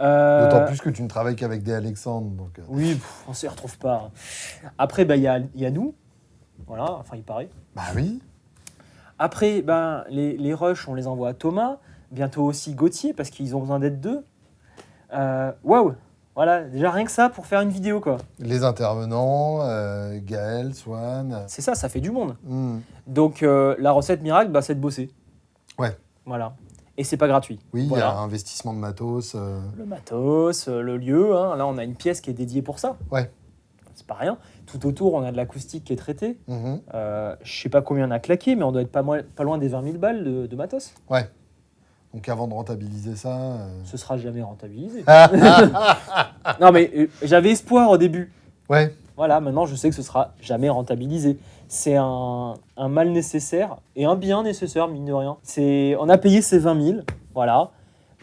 D'autant plus que tu ne travailles qu'avec des Alexandre. Donc, Oui, on ne s'y retrouve pas. Après, il y a nous. Voilà, enfin, il paraît. Bah oui. Après, les rushs, on les envoie à Thomas. Bientôt aussi Gauthier, parce qu'ils ont besoin d'être deux. Waouh! Voilà, déjà rien que ça pour faire une vidéo, quoi. Les intervenants, Gaël, Swan. C'est ça fait du monde. Hmm. Donc, la recette miracle, c'est de bosser. Ouais. Voilà. Et c'est pas gratuit. Oui, il Voilà. y a un investissement de matos. Le matos, le lieu. Hein. Là, on a une pièce qui est dédiée pour ça. Ouais. C'est pas rien. Tout autour, on a de l'acoustique qui est traitée. Mhm. Je sais pas combien on a claqué, mais on doit être pas loin des 20 000 balles de matos. Ouais. Donc avant de rentabiliser ça... Ce sera jamais rentabilisé. Non, mais j'avais espoir au début. Ouais. Voilà, maintenant je sais que ce sera jamais rentabilisé. C'est un mal nécessaire et un bien nécessaire, mine de rien. On a payé ces 20 000, voilà.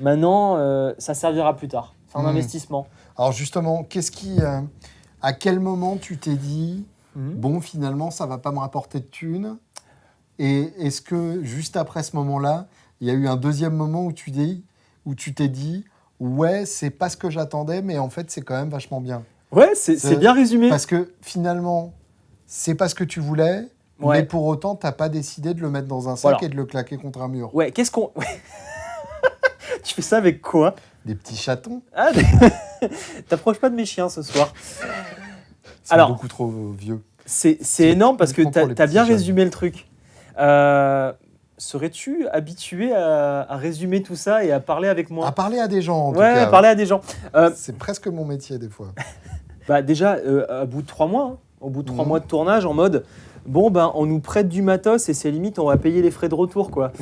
Maintenant, ça servira plus tard. C'est un investissement. Alors justement, à quel moment tu t'es dit, bon, finalement, ça va pas me rapporter de thunes? Et est-ce que juste après ce moment-là, il y a eu un deuxième moment où tu t'es dit, ouais, c'est pas ce que j'attendais, mais en fait, c'est quand même vachement bien. Ouais, c'est bien résumé. Parce que finalement, c'est pas ce que tu voulais, Ouais. mais pour autant, t'as pas décidé de le mettre dans un sac et de le claquer contre un mur. Ouais, qu'est-ce qu'on... Tu fais ça avec quoi? Des petits chatons. Ah, t'approches pas de mes chiens ce soir. C'est Alors, beaucoup trop vieux. C'est énorme parce que uniquement pour les t'as bien petits jeunes. résumé le truc. Serais-tu habitué à résumer tout ça et à parler avec moi? À parler à des gens, en tout Ouais, cas. parler à des gens. C'est presque mon métier, des fois. Déjà, au bout de 3 mois, hein, au bout de 3 mois de tournage, en mode, bon, on nous prête du matos et c'est limite, on va payer les frais de retour, quoi.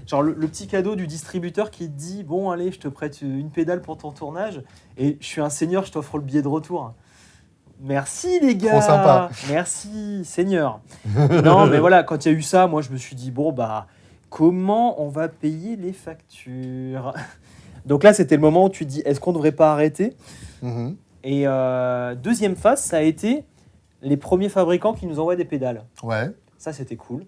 Genre le petit cadeau du distributeur qui te dit, bon, allez, je te prête une pédale pour ton tournage et je suis un seigneur, je t'offre le billet de retour. Merci les gars. Trop sympa. Merci Seigneur. Non mais voilà, quand il y a eu ça, moi je me suis dit bon comment on va payer les factures? Donc là c'était le moment où tu te dis est-ce qu'on devrait pas arrêter? Mhm. Et deuxième phase, ça a été les premiers fabricants qui nous envoient des pédales. Ouais. Ça c'était cool.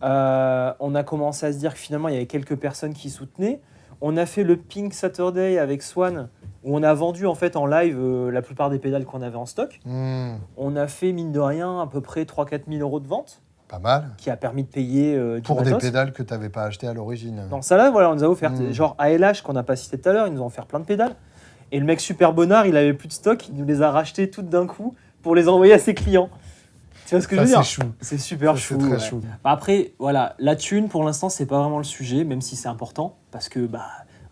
On a commencé à se dire que finalement il y avait quelques personnes qui soutenaient. On a fait le Pink Saturday avec Swan, où on a vendu en fait en live la plupart des pédales qu'on avait en stock. On a fait, mine de rien, à peu près 3-4 000 euros de vente, Pas mal. qui a permis de payer du Pour des matos. pédales que tu n'avais pas achetées à l'origine. Dans ça là, voilà, on nous a offert, genre ALH qu'on n'a pas cité tout à l'heure, ils nous ont offert plein de pédales. Et le mec super bonnard, il avait plus de stock, il nous les a rachetées toutes d'un coup pour les envoyer à ses clients. Tu vois ce que je veux dire? C'est chou. C'est super Ça, chou. c'est très ouais. chou. Après, voilà, la thune, pour l'instant, c'est pas vraiment le sujet, même si c'est important, parce que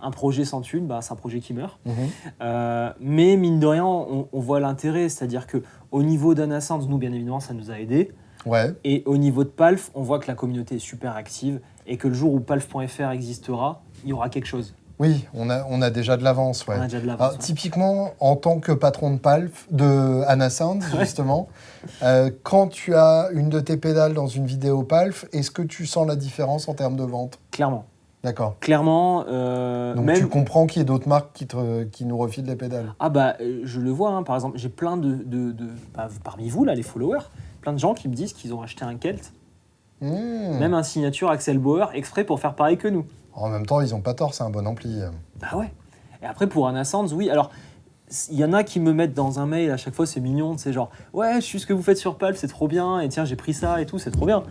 un projet sans thune, c'est un projet qui meurt. Mais mine de rien, on voit l'intérêt, c'est-à-dire que au niveau d'Anasound, nous, bien évidemment, ça nous a aidés. Ouais. Et au niveau de Palf, on voit que la communauté est super active et que le jour où palf.fr existera, il y aura quelque chose. Oui, on a déjà de l'avance. Ouais. On a déjà de l'avance. Alors, Ouais. typiquement, en tant que patron de Palf, de Anasound, justement, quand tu as une de tes pédales dans une vidéo Palf, est-ce que tu sens la différence en termes de vente? Clairement. D'accord. Clairement. Donc même... tu comprends qu'il y ait d'autres marques qui nous refilent les pédales. Ah je le vois, hein, par exemple, j'ai plein parmi vous, là, les followers, plein de gens qui me disent qu'ils ont acheté un Kelt, même un signature Axel Bauer, exprès pour faire pareil que nous. En même temps, ils n'ont pas tort, c'est un bon ampli. Bah ouais. Et après, pour Anasound, oui, alors, il y en a qui me mettent dans un mail, à chaque fois, c'est mignon, c'est genre, ouais, je suis ce que vous faites sur Palf, c'est trop bien, et tiens, j'ai pris ça et tout, c'est trop bien.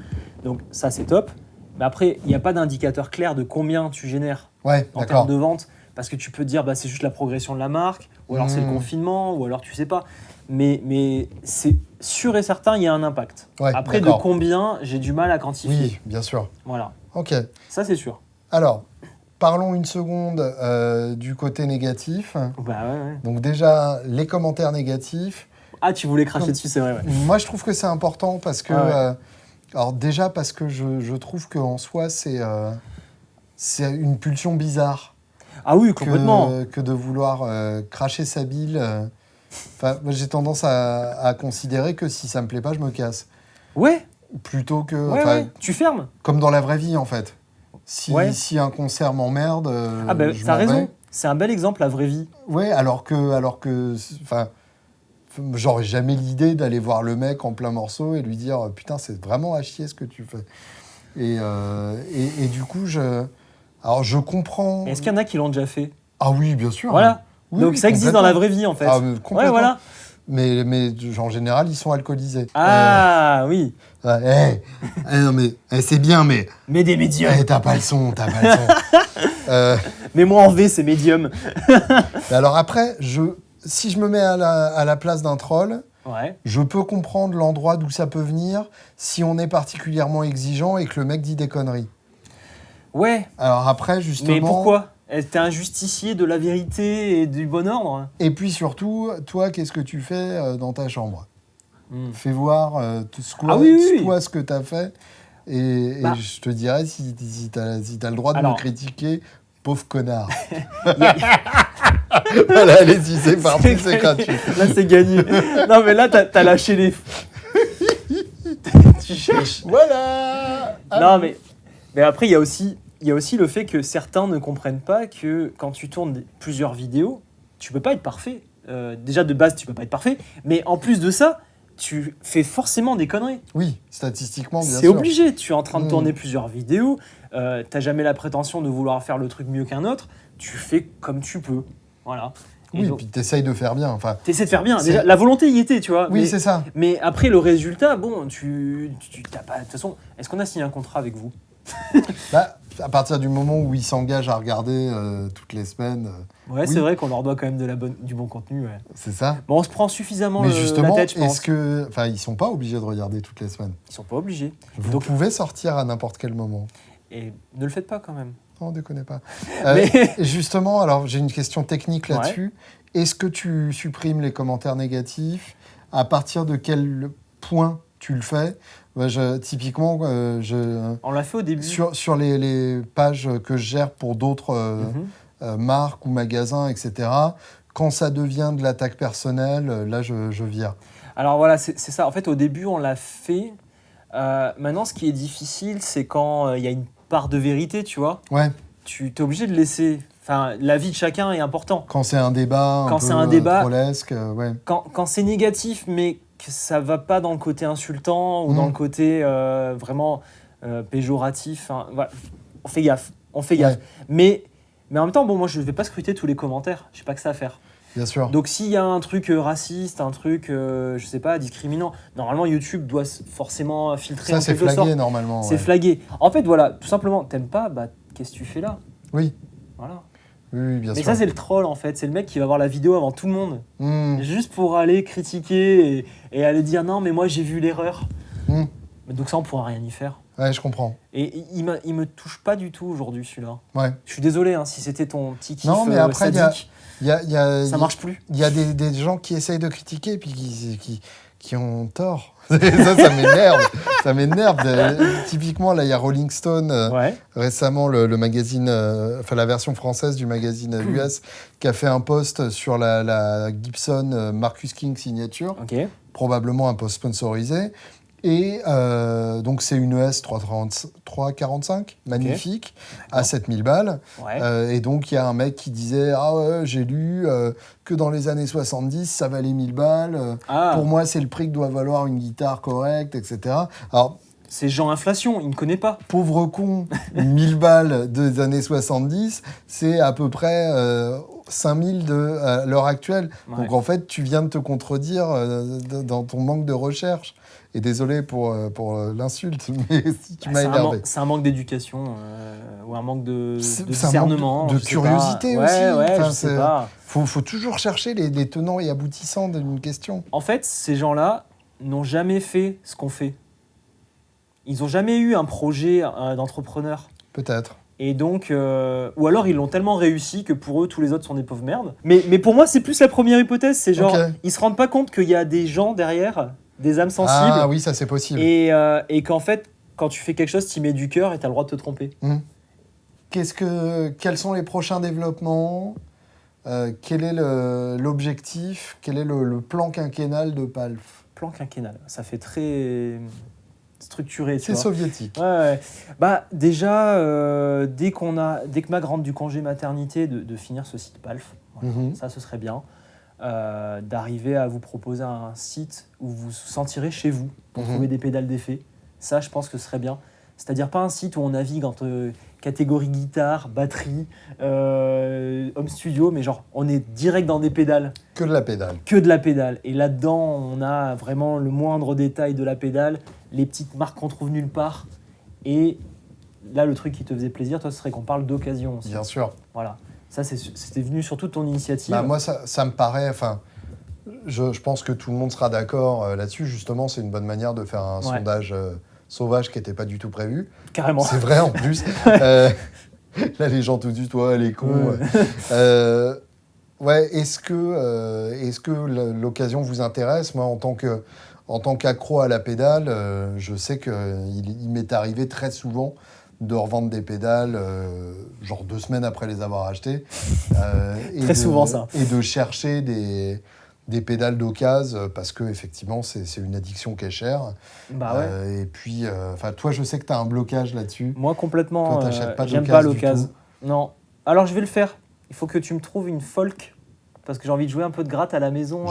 Donc ça, c'est top. Mais après, il n'y a pas d'indicateur clair de combien tu génères en termes de vente, parce que tu peux te dire, c'est juste la progression de la marque, ou alors c'est le confinement, ou alors tu sais pas. Mais c'est sûr et certain, il y a un impact. Ouais, après, de combien, j'ai du mal à quantifier. Oui, bien sûr. Voilà. Ok. Ça, c'est sûr. Alors, parlons une seconde du côté négatif. Ouais. Donc déjà, les commentaires négatifs. Ah, tu voulais cracher dessus, c'est vrai. Ouais. Moi, je trouve que c'est important parce que... alors déjà, parce que je trouve qu'en soi, c'est une pulsion bizarre. Ah oui, complètement. Que de vouloir cracher sa bile. Moi, j'ai tendance à considérer que si ça me plaît pas, je me casse. Ouais. Plutôt que... Ouais. Tu fermes. Comme dans la vraie vie, en fait. Si un concert m'emmerde, t'as raison. C'est un bel exemple, la vraie vie. Ouais, alors que j'aurais jamais l'idée d'aller voir le mec en plein morceau et lui dire putain, c'est vraiment à chier ce que tu fais. Et du coup, alors je comprends. Est-ce qu'il y en a qui l'ont déjà fait? Ah oui, bien sûr. Voilà. Oui, Donc oui, ça existe dans la complètement. vraie vie en fait. Ah, mais complètement. Ouais, voilà. Mais en général, ils sont alcoolisés. Ah oui. Non, mais c'est bien, mais Mais des médiums. t'as pas le son, t'as pas le son. Mais moi en V, c'est médium. Mais alors après, si je me mets à la place d'un troll, Ouais. je peux comprendre l'endroit d'où ça peut venir si on est particulièrement exigeant et que le mec dit des conneries. Ouais. Alors après, justement... Mais pourquoi? T'es un justicier de la vérité et du bon ordre? Et puis surtout, toi, qu'est-ce que tu fais dans ta chambre? Fais voir toi ce que t'as fait et je te dirai si t'as le droit de me critiquer, pauvre connard. Voilà, allez-y, c'est parti, c'est gratuit. Là, c'est gagné. Non, mais là, t'as lâché les... Tu cherches. Voilà. Non, mais après, il y a aussi le fait que certains ne comprennent pas que quand tu tournes plusieurs vidéos, tu peux pas être parfait. Déjà, de base, tu peux pas être parfait. Mais en plus de ça, tu fais forcément des conneries. Oui, statistiquement, bien sûr. C'est obligé. Tu es en train de tourner plusieurs vidéos. T'as jamais la prétention de vouloir faire le truc mieux qu'un autre. Tu fais comme tu peux. Voilà. Oui, puis t'essayes de faire bien. Enfin, t'essaies de faire bien. Déjà, la volonté y était, tu vois. Oui, c'est ça. Mais après, le résultat, bon, tu t'as pas... De toute façon, est-ce qu'on a signé un contrat avec vous? Bah, à partir du moment où ils s'engagent à regarder toutes les semaines... Ouais, oui. C'est vrai qu'on leur doit quand même du bon contenu. Ouais. C'est ça. Bon, on se prend suffisamment Mais justement, la tête, je pense. est-ce que... Enfin, ils sont pas obligés de regarder toutes les semaines. Ils sont pas obligés. Vous pouvez sortir à n'importe quel moment. Et ne le faites pas quand même. Non, déconnez pas. Mais... Justement, alors j'ai une question technique là-dessus. Ouais. Est-ce que tu supprimes les commentaires négatifs? À partir de quel point tu le fais? Typiquement, on l'a fait au début. Sur les pages que je gère pour d'autres marques ou magasins, etc., quand ça devient de l'attaque personnelle, là, je vire. Alors voilà, c'est ça. En fait, au début, on l'a fait. Maintenant, ce qui est difficile, c'est quand il y a une part de vérité, tu vois. Ouais. Tu es obligé de laisser... Enfin, l'avis de chacun est important. Quand c'est un débat un peu trollesque, ouais. Quand c'est négatif, mais que ça va pas dans le côté insultant ou dans le côté vraiment péjoratif, hein, voilà. On fait gaffe. Ouais. Mais en même temps, bon, moi, je vais pas scruter tous les commentaires. Je sais pas que ça à faire. Bien sûr. Donc, s'il y a un truc raciste, un truc, je sais pas, discriminant, normalement, YouTube doit forcément filtrer ça, en quelque sorte. C'est flagué, normalement. C'est flagué. En fait, voilà, tout simplement, t'aimes pas, bah, qu'est-ce que tu fais là? Oui. Voilà. Oui, bien sûr. Mais ça, c'est le troll, en fait. C'est le mec qui va voir la vidéo avant tout le monde. Juste pour aller critiquer et aller dire non, mais moi, j'ai vu l'erreur. Donc ça, on pourra rien y faire. Ouais, je comprends. Et il me touche pas du tout aujourd'hui, celui-là. Ouais. Je suis désolé, hein, si c'était ton petit kiff non, mais après, sadique, ça marche plus. Il y a des gens qui essayent de critiquer et puis qui ont tort. ça m'énerve. Ça m'énerve. Typiquement, là, il y a Rolling Stone, récemment, le magazine, la version française du magazine US, qui a fait un post sur la Gibson Marcus King signature. Okay. Probablement un post sponsorisé. Et donc, c'est une ES 345, magnifique, à 7000 balles. Ouais. Et donc, il y a un mec qui disait « Ah ouais, j'ai lu que dans les années 70, ça valait 1000 balles. Pour moi, c'est le prix que doit valoir une guitare correcte, etc. » Alors, c'est Jean Inflation, il ne connaît pas. Pauvre con, 1000 balles des années 70, c'est à peu près 5000 à l'heure actuelle. Ouais. Donc, en fait, tu viens de te contredire dans ton manque de recherche. Et désolé pour l'insulte, mais si tu m'as énervé. C'est un manque d'éducation ou un manque de discernement. De curiosité aussi. Ouais, je sais pas. Faut toujours chercher les tenants et aboutissants d'une question. En fait, ces gens-là n'ont jamais fait ce qu'on fait. Ils n'ont jamais eu un projet d'entrepreneur. Peut-être. Et donc, ou alors ils l'ont tellement réussi que pour eux, tous les autres sont des pauvres merdes. Mais pour moi, c'est plus la première hypothèse. C'est genre, ils se rendent pas compte qu'il y a des gens derrière, des âmes sensibles. Ah oui, ça c'est possible. Et qu'en fait, quand tu fais quelque chose, tu y mets du cœur et tu as le droit de te tromper. Quels sont les prochains développements? Quel est l'objectif? Quel est le plan quinquennal de Palf? Plan quinquennal, ça fait très structuré. C'est soviétique. Ouais. Bah déjà, dès que Mag rentre du congé maternité, de finir ce site Palf. Voilà. Ça, ce serait bien. D'arriver à vous proposer un site où vous vous sentirez chez vous pour trouver des pédales d'effet. Ça, je pense que ce serait bien. C'est-à-dire pas un site où on navigue entre catégorie guitare, batterie, home studio, mais genre on est direct dans des pédales. Que de la pédale. Que de la pédale. Et là-dedans, on a vraiment le moindre détail de la pédale, les petites marques qu'on trouve nulle part. Et là, le truc qui te faisait plaisir, toi, ce serait qu'on parle d'occasion aussi. Bien sûr. Voilà. Ça, c'était venu surtout de ton initiative. Bah, moi, ça me paraît... Enfin, je pense que tout le monde sera d'accord là-dessus. Justement, c'est une bonne manière de faire un sondage sauvage qui n'était pas du tout prévu. Carrément. C'est vrai, en plus. Là, les gens tout de suite, ouais, les cons. Ouais, est-ce que l'occasion vous intéresse? Moi, en tant qu'accro à la pédale, je sais qu'il m'est arrivé très souvent de revendre des pédales, genre 2 semaines après les avoir achetées. Très souvent, ça. Et de chercher des pédales d'occasion, parce que effectivement, c'est une addiction qui est chère. Bah ouais. Et puis, toi, je sais que tu as un blocage là-dessus. Moi, complètement, Toi, t'achètes pas j'aime pas d'occasion l'occasion. Non. Alors, je vais le faire. Il faut que tu me trouves une folk, parce que j'ai envie de jouer un peu de gratte à la maison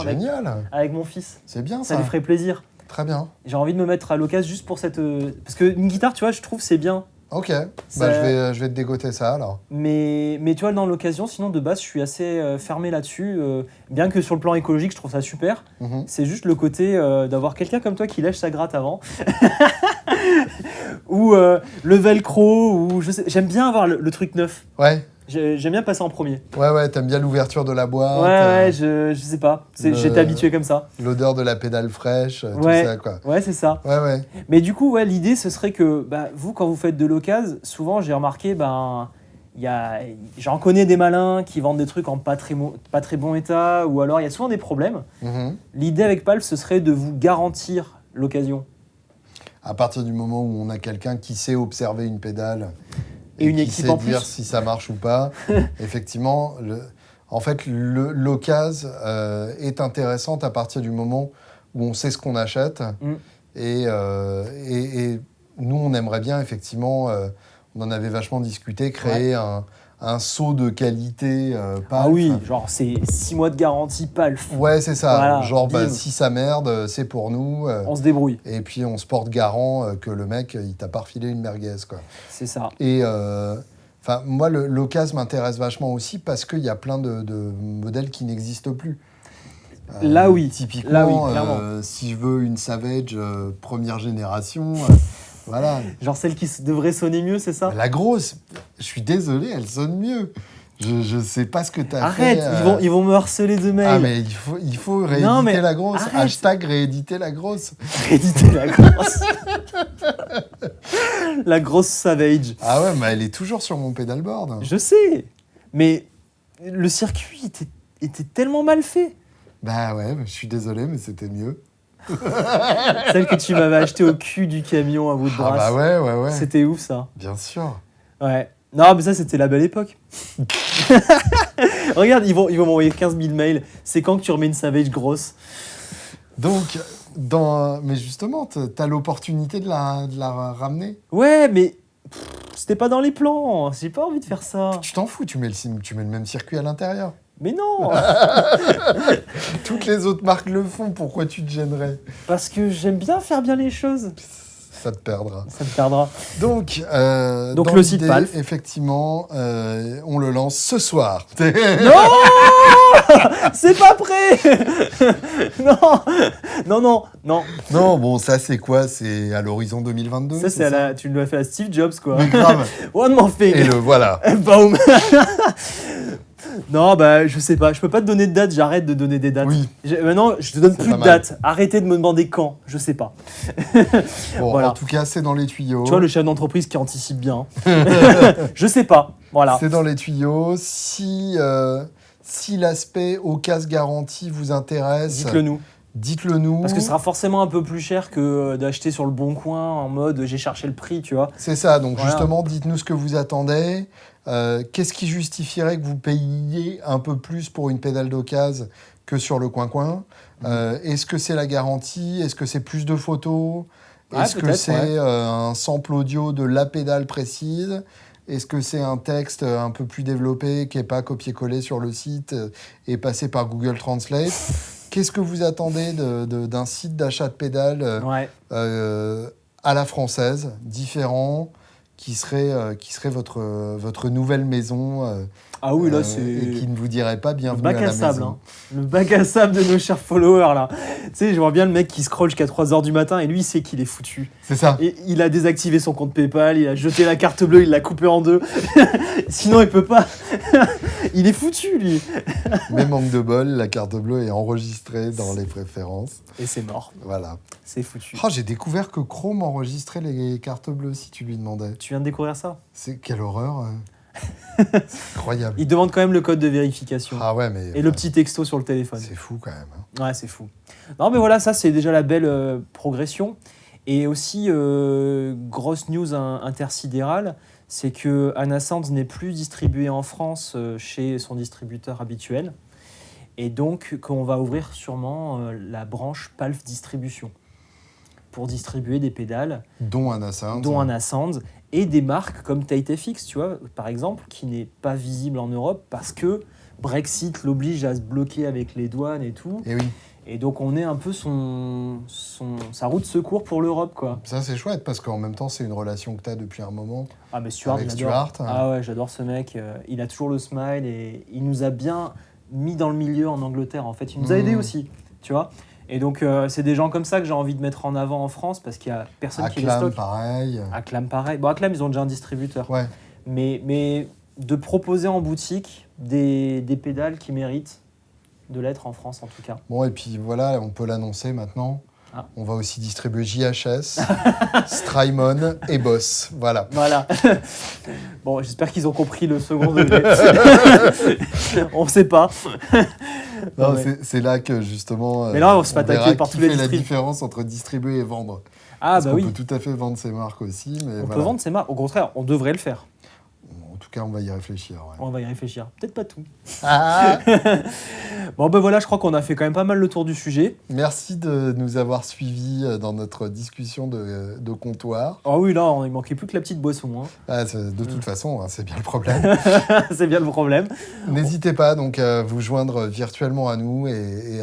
avec mon fils. C'est bien, ça. Ça lui ferait plaisir. Très bien. J'ai envie de me mettre à l'occasion juste pour cette... Parce qu'une guitare, tu vois, je trouve c'est bien. Ok, je vais te dégoter ça alors. Mais tu vois, dans l'occasion, sinon de base, je suis assez fermé là-desue. Bien que sur le plan écologique, je trouve ça super. C'est juste le côté d'avoir quelqu'un comme toi qui lèche sa gratte avant. Ou le velcro, ou j'aime bien avoir le truc neuf. Ouais. J'aime bien passer en premier. Ouais, t'aimes bien l'ouverture de la boîte. Ouais, je sais pas. J'étais habitué comme ça. L'odeur de la pédale fraîche, tout ça, quoi. Ouais, c'est ça. Ouais. Mais du coup, l'idée, ce serait que vous, quand vous faites de l'occasion, souvent, j'ai remarqué, j'en connais des malins qui vendent des trucs en pas très bon état, ou alors il y a souvent des problèmes. L'idée avec Palf, ce serait de vous garantir l'occasion. À partir du moment où on a quelqu'un qui sait observer une pédale et une qui équipe sait en dire plus. si ça marche ou pas, effectivement, l'occasion est intéressante à partir du moment où on sait ce qu'on achète. Et nous, on aimerait bien, effectivement, on en avait vachement discuté, créer un saut de qualité Palf. Ah oui, genre c'est 6 mois de garantie Palf. Ouais, c'est ça. Voilà, genre, si ça merde, c'est pour nous. On se débrouille. Et puis, on se porte garant que le mec, il t'a pas refilé une merguez, quoi. C'est ça. Et moi, l'occasion m'intéresse vachement aussi parce qu'il y a plein de modèles qui n'existent plus. Là, oui. Typiquement, si je veux une Savage première génération, voilà. Genre celle qui devrait sonner mieux, c'est ça? La grosse, je suis désolé, elle sonne mieux. Je sais pas ce que t'as fait. Arrête, ils vont me harceler de mails. Ah, mais il faut rééditer la grosse. Arrête. #rééditer la grosse. Rééditer la grosse. La grosse Savage. Ah ouais, mais elle est toujours sur mon pedalboard. Je sais, mais le circuit était tellement mal fait. Bah ouais, je suis désolé, mais c'était mieux. Celle que tu m'avais achetée au cul du camion à bout de brasse. Ah bah ouais. C'était ouf, ça. Bien sûr. Ouais. Non, mais ça, c'était la belle époque. Regarde, ils vont m'envoyer 15 000 mails. C'est quand que tu remets une Savage grosse? Donc, mais justement, t'as l'opportunité de la ramener. Ouais, mais c'était pas dans les plans. J'ai pas envie de faire ça. Tu t'en fous, tu mets le même circuit à l'intérieur. Mais non. Toutes les autres marques le font, pourquoi tu te gênerais? Parce que j'aime bien faire bien les choses. Ça te perdra. Ça te perdra. Donc le site Palf. Effectivement, on le lance ce soir. Non. C'est pas prêt. Non. Non, bon, ça c'est quoi? C'est à l'horizon 2022. Ça, c'est tu l'as fait à Steve Jobs, quoi. Mais grave. One more thing. Et le voilà. Boom. Non, je sais pas. Je peux pas te donner de date. J'arrête de donner des dates. Oui. Maintenant, je te donne plus de dates. Arrêtez de me demander quand. Je sais pas. Bon, voilà. En tout cas, c'est dans les tuyaux. Tu vois, le chef d'entreprise qui anticipe bien. Je sais pas. Voilà. C'est dans les tuyaux. Si l'aspect occasion garantie vous intéresse, dites-le nous. Parce que ce ce sera forcément un peu plus cher que d'acheter sur le bon coin en mode j'ai cherché le prix, tu vois. C'est ça, donc justement, dites-nous ce que vous attendez. Qu'est-ce qui justifierait que vous payiez un peu plus pour une pédale d'occasion que sur le coin-coin? Est-ce que c'est la garantie? Est-ce que c'est plus de photos? Est-ce que c'est un sample audio de la pédale précise? Est-ce que c'est un texte un peu plus développé qui n'est pas copié-collé sur le site et passé par Google Translate? Qu'est-ce que vous attendez d'un site d'achat de pédales à la française, différent, qui serait votre nouvelle maison. Ah oui, là, Et c'est qui ne vous dirait pas le bienvenue bac à la à sable. maison. Hein. Le bac à sable de nos chers followers, là. Tu sais, je vois bien le mec qui scrolle jusqu'à 3h du matin et lui, il sait qu'il est foutu. C'est ça. Et il a désactivé son compte PayPal, il a jeté la carte bleue, il l'a coupée en deux. Sinon, il peut pas. Il est foutu, lui. Mais manque de bol, la carte bleue est enregistrée dans les préférences. Et c'est mort. Voilà. C'est foutu. Oh, j'ai découvert que Chrome enregistrait les cartes bleues si tu lui demandais. Tu viens de découvrir ça? C'est quelle horreur. C'est incroyable. Il demande quand même le code de vérification. Ah ouais, mais Et le petit texto sur le téléphone. c'est fou quand même. Hein. Ouais, c'est fou. Non, mais voilà, ça, c'est déjà la belle progression. Et aussi, grosse news intersidérale, c'est que Anna Sands n'est plus distribuée en France chez son distributeur habituel. Et donc, qu'on va ouvrir sûrement la branche PALF Distribution pour distribuer des pédales, Dont Anna Sands. dont Anna Sands, et des marques comme TateFX, tu vois, par exemple, qui n'est pas visible en Europe parce que Brexit l'oblige à se bloquer avec les douanes et tout. Et oui, Et donc, on est un peu sa roue de secours pour l'Europe, quoi. ça c'est chouette parce qu'en même temps, c'est une relation que tu as depuis un moment. Ah, mais Stuart, Avec j'adore. Stuart, hein. Ah ouais, j'adore ce mec. Il a toujours le smile et il nous a bien mis dans le milieu en Angleterre, en fait. Il nous a aidés aussi, tu vois. Et donc, c'est des gens comme ça que j'ai envie de mettre en avant en France parce qu'il y a personne qui les Acclam, stocke. pareil. Acclam, pareil. Bon, Acclam, ils ont déjà un distributeur. Ouais. Mais de proposer en boutique des pédales qui méritent de l'être en France, en tout cas. Bon, et puis voilà, on peut l'annoncer maintenant. Ah. On va aussi distribuer JHS, Strymon et Boss. Voilà. Voilà. Bon, j'espère qu'ils ont compris le second degré. On ne sait pas. Non, Non, mais- c'est là que justement. Mais là, on se fait verra attaquer par qui tous les fait la distrib- différence entre distribuer et vendre. Ah, Parce bah qu'on oui. peut tout à fait vendre ses marques aussi. Mais On voilà. peut vendre ces marques. Au contraire, on devrait le faire. En tout cas, on va y réfléchir. Ouais. On va y réfléchir. Peut-être pas tout. Ah. Bon, ben voilà, je crois qu'on a fait quand même pas mal le tour du sujet. Merci de nous avoir suivis dans notre discussion de comptoir. Ah oui, là, il manquait plus que la petite boisson. Hein. Ah, de toute façon, hein, c'est bien le problème. C'est bien le problème. N'hésitez pas donc à vous joindre virtuellement à nous et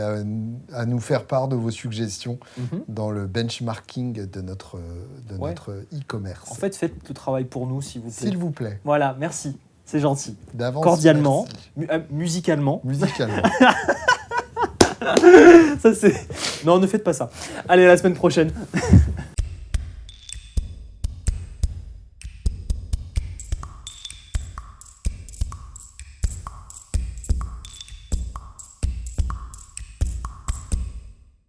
à nous faire part de vos suggestions Mhm. dans le benchmarking de notre Ouais. e-commerce. En fait, faites le travail pour nous, s'il vous plaît. S'il vous plaît, Voilà, merci. C'est gentil. d'avance. Cordialement, merci. musicalement. Musicalement. Ça, c'est... Non, ne faites pas ça. Allez, à la semaine prochaine.